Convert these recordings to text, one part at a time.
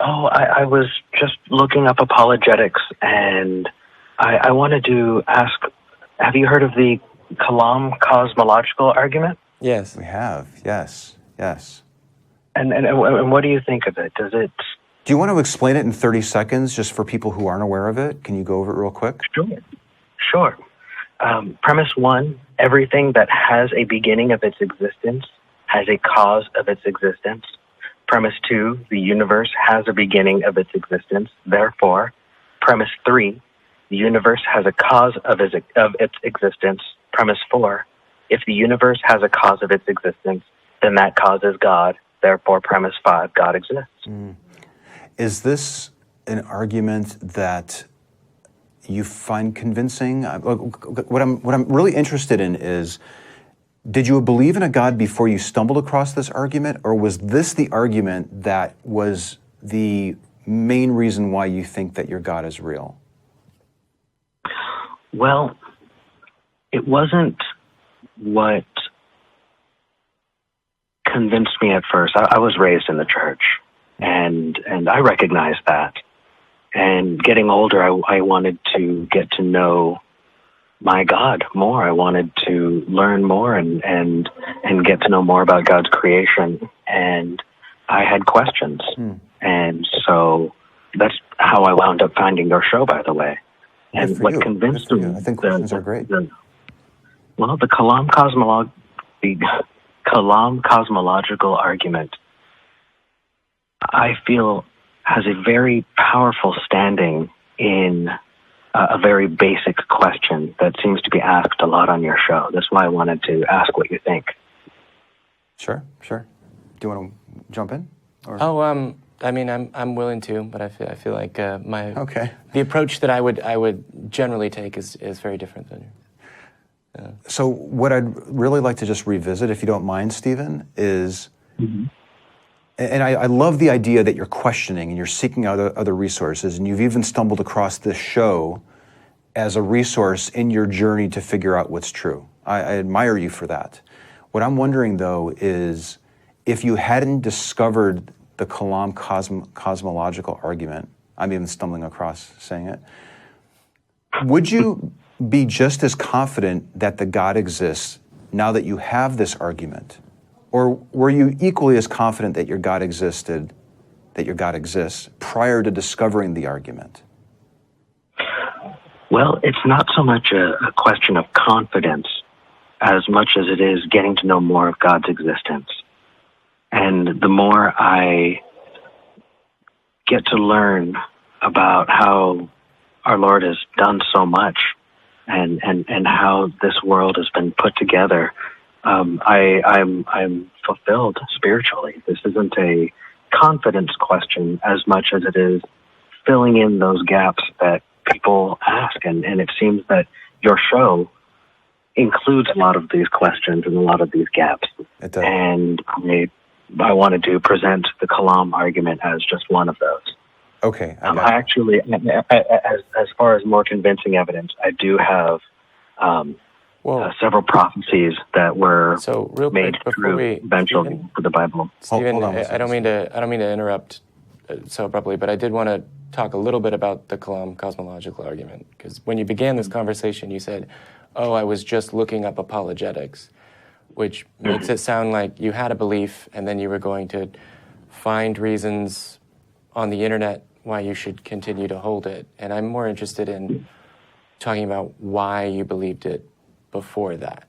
Oh, I was just looking up apologetics, and I wanted to ask, have you heard of the Kalam cosmological argument? Yes. We have, yes. And what do you think of it? Does it... Do you want to explain it in 30 seconds, just for people who aren't aware of it? Can you go over it real quick? Sure. Premise one, everything that has a beginning of its existence has a cause of its existence. Premise two, the universe has a beginning of its existence. Therefore, premise three, the universe has a cause of its existence. Premise four, if the universe has a cause of its existence, then that cause is God. Therefore, premise five, God exists. Is this an argument that you find convincing? What I'm really interested in is, did you believe in a God before you stumbled across this argument, or was this the argument that was the main reason why you think that your God is real? Well, it wasn't what convinced me at first. I was raised in the church, and I recognized that. And getting older, I wanted to get to know my God more. I wanted to learn more and get to know more about God's creation. And I had questions. And so that's how I wound up finding your show, by the way. And what convinced me... I think questions are great. The Kalam cosmological argument, I feel, has a very powerful standing in a very basic question that seems to be asked a lot on your show. That's why I wanted to ask what you think. Sure. Do you want to jump in? Or? I mean, I'm willing to, but I feel like the the approach that I would generally take is very different than yours. So what I'd really like to just revisit, if you don't mind, Stephen, is, and I love the idea that you're questioning and you're seeking out other resources, and you've even stumbled across this show as a resource in your journey to figure out what's true. I admire you for that. What I'm wondering, though, is if you hadn't discovered the Kalam cosmological argument, I'm even stumbling across saying it, would you be just as confident that the God exists now that you have this argument? Or were you equally as confident that your God exists prior to discovering the argument? Well, it's not so much a question of confidence as much as it is getting to know more of God's existence. And the more I get to learn about how our Lord has done so much, and how this world has been put together, I'm fulfilled spiritually. This isn't a confidence question as much as it is filling in those gaps that people ask, and it seems that your show includes a lot of these questions and a lot of these gaps. It does. And I wanted to present the Kalam argument as just one of those. Okay. I actually, as far as more convincing evidence, I do have several prophecies that were made true eventually for the Bible. Stephen, I don't mean to interrupt so abruptly, but I did want to talk a little bit about the Kalam cosmological argument, because when you began this conversation, you said, "Oh, I was just looking up apologetics," which makes it sound like you had a belief and then you were going to find reasons on the internet why you should continue to hold it. And I'm more interested in talking about why you believed it before that.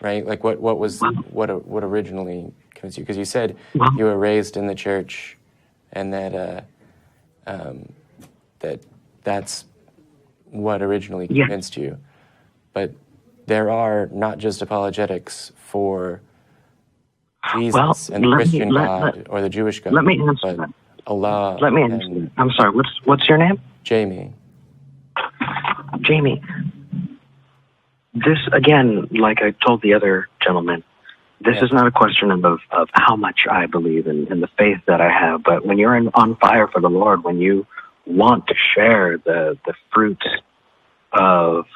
Right? Like what originally convinced you? Because you said you were raised in the church, and that that's what originally convinced you. But there are not just apologetics for Jesus and the Christian God or the Jewish God. Let me answer that. Allah. Let me answer that. I'm sorry. What's your name? Jamie. Jamie. This, again, like I told the other gentleman, this is not a question of how much I believe in the faith that I have, but when you're on fire for the Lord, when you want to share the fruits of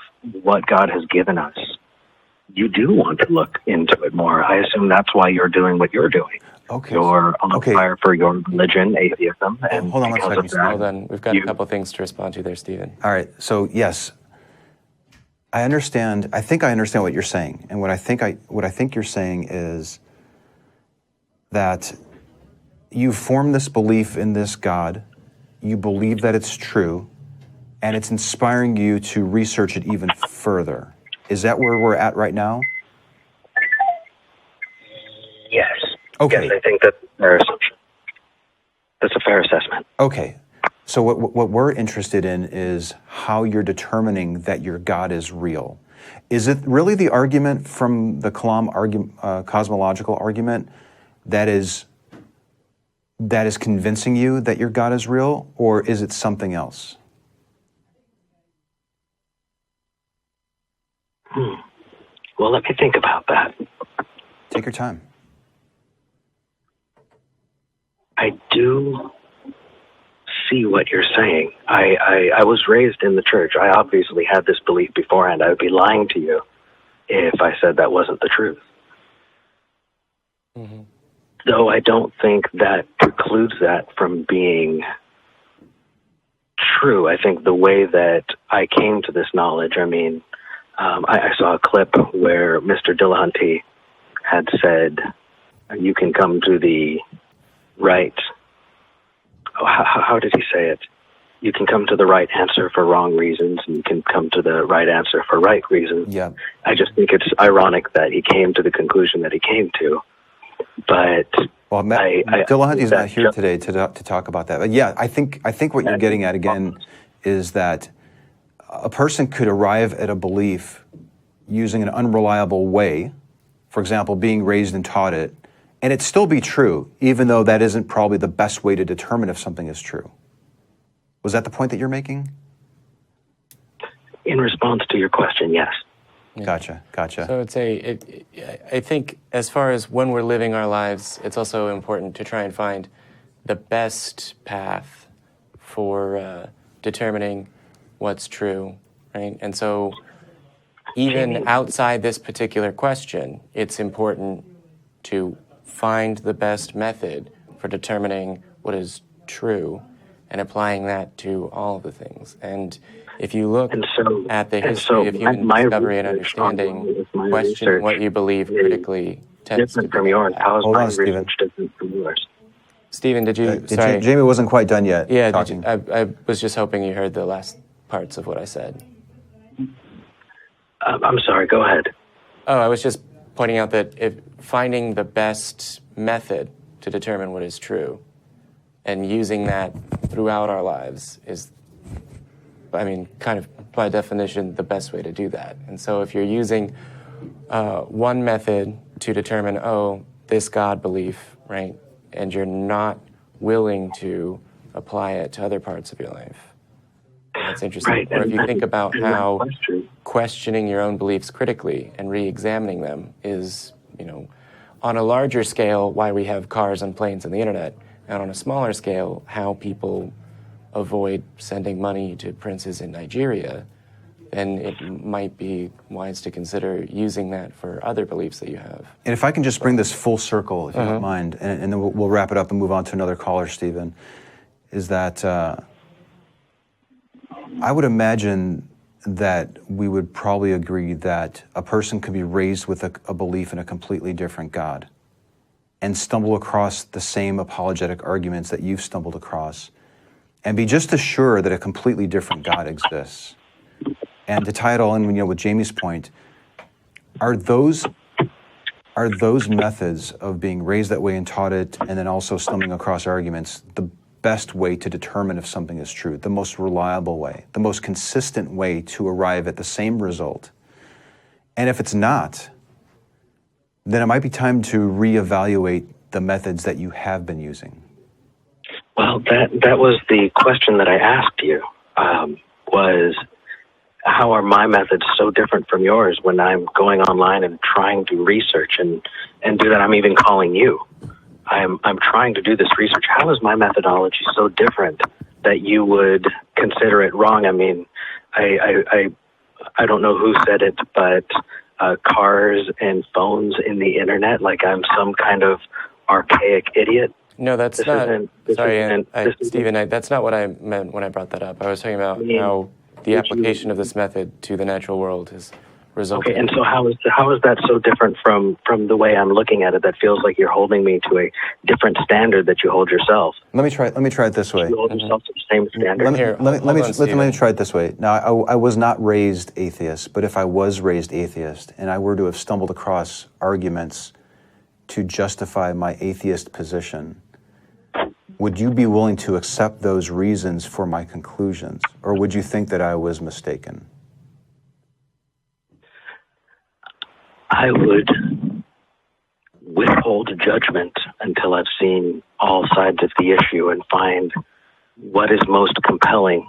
what God has given us, you do want to look into it more. I assume that's why you're doing what you're doing. You're on fire for your religion, atheism, and hold on one because second, of that, Hold on, we've got a couple things to respond to there, Stephen. All right, so yes, I understand. I think I understand what you're saying, and what I think you're saying is that you form this belief in this God, you believe that it's true, and it's inspiring you to research it even further. Is that where we're at right now? Yes. Okay. Yes, I think that's a fair assumption. That's a fair assessment. Okay. So what we're interested in is how you're determining that your God is real. Is it really the argument from the Kalam cosmological argument that is convincing you that your God is real, or is it something else? Well, let me think about that. Take your time. I do see what you're saying. I was raised in the church. I obviously had this belief beforehand. I would be lying to you if I said that wasn't the truth. Mm-hmm. Though I don't think that precludes that from being true. I think the way that I came to this knowledge, I saw a clip where Mr. Dillahunty had said, you can come to the right, how did he say it? You can come to the right answer for wrong reasons, and you can come to the right answer for right reasons. Yeah. I just think it's ironic that he came to the conclusion that he came to. But well, Dillahunty's not here today to talk about that. But yeah, I think what you're getting at again is that a person could arrive at a belief using an unreliable way, for example, being raised and taught it, and it still be true, even though that isn't probably the best way to determine if something is true. Was that the point that you're making? In response to your question, yes. Gotcha. So I think as far as when we're living our lives, it's also important to try and find the best path for determining what's true, right? And so even outside this particular question, it's important to find the best method for determining what is true and applying that to all of the things. And if you look at the history of human discovery and understanding, questioning what you believe critically tends to be from yours. How is Hold my on, Stephen. research different from yours? Stephen, did you? Sorry, Jamie wasn't quite done yet. Yeah, talking. I was just hoping you heard the last parts of what I said. I'm sorry. Go ahead. Oh, I was just pointing out that finding the best method to determine what is true and using that throughout our lives is, kind of by definition, the best way to do that. And so if you're using one method to determine, this God belief, right, and you're not willing to apply it to other parts of your life, that's interesting. Right. Or if you think about how questioning your own beliefs critically and re-examining them is, on a larger scale, why we have cars and planes and the internet, and on a smaller scale, how people avoid sending money to princes in Nigeria, then it might be wise to consider using that for other beliefs that you have. And if I can just bring this full circle, if you don't mind, and then we'll wrap it up and move on to another caller, Stephen, is that I would imagine that we would probably agree that a person could be raised with a belief in a completely different God and stumble across the same apologetic arguments that you've stumbled across and be just as sure that a completely different God exists. And to tie it all in, with Jamie's point, are those methods of being raised that way and taught it and then also stumbling across arguments the best way to determine if something is true, the most reliable way, the most consistent way to arrive at the same result? And if it's not, then it might be time to reevaluate the methods that you have been using. Well, that was the question that I asked you, was how are my methods so different from yours when I'm going online and trying to research and do that? I'm even calling you. I'm trying to do this research. How is my methodology so different that you would consider it wrong? I don't know who said it, but cars and phones in the internet, like I'm some kind of archaic idiot. No, that's This not. isn't- this Sorry, isn't- this isn't- Stephen. That's not what I meant when I brought that up. I was talking about how the application of this method to the natural world has resulted. Okay, and so how is that so different from the way I'm looking at it? That feels like you're holding me to a different standard that you hold yourself. Let me try it this way. You hold yourself to the same standard. Let me try it this way. Now, I was not raised atheist, but if I was raised atheist and I were to have stumbled across arguments to justify my atheist position, would you be willing to accept those reasons for my conclusions, or would you think that I was mistaken? I would withhold judgment until I've seen all sides of the issue and find what is most compelling.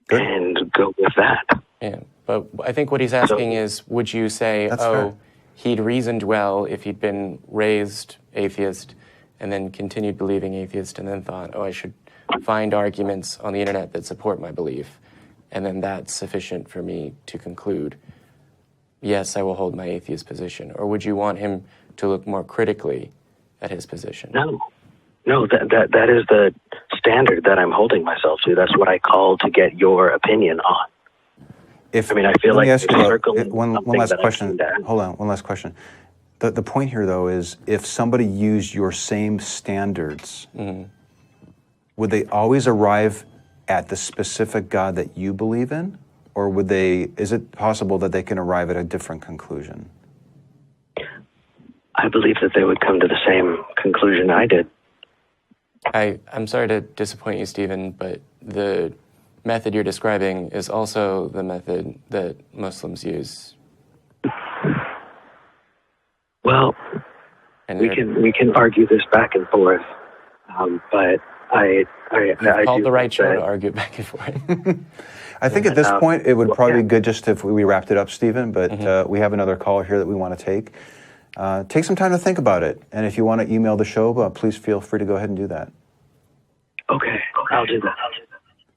Good. And go with that. Yeah, but I think what he's asking is, would you say, fair. He'd reasoned well if he'd been raised atheist and then continued believing atheist and then thought, I should find arguments on the internet that support my belief, and then that's sufficient for me to conclude, yes, I will hold my atheist position? Or would you want him to look more critically at his position? No, that is the standard that I'm holding myself to. That's what I call to get your opinion on. I feel like one last question. Hold on, one last question. The point here, though, is if somebody used your same standards, would they always arrive at the specific God that you believe in? Or is it possible that they can arrive at a different conclusion? I believe that they would come to the same conclusion I did. I'm sorry to disappoint you, Stephen, but the method you're describing is also the method that Muslims use. Well, we can argue this back and forth, but I called the right show to argue back and forth. I think at this point it would probably be good just if we wrapped it up, Stephen, but we have another caller here that we want to take. Take some time to think about it, and if you want to email the show, please feel free to go ahead and do that. Okay, I'll do that.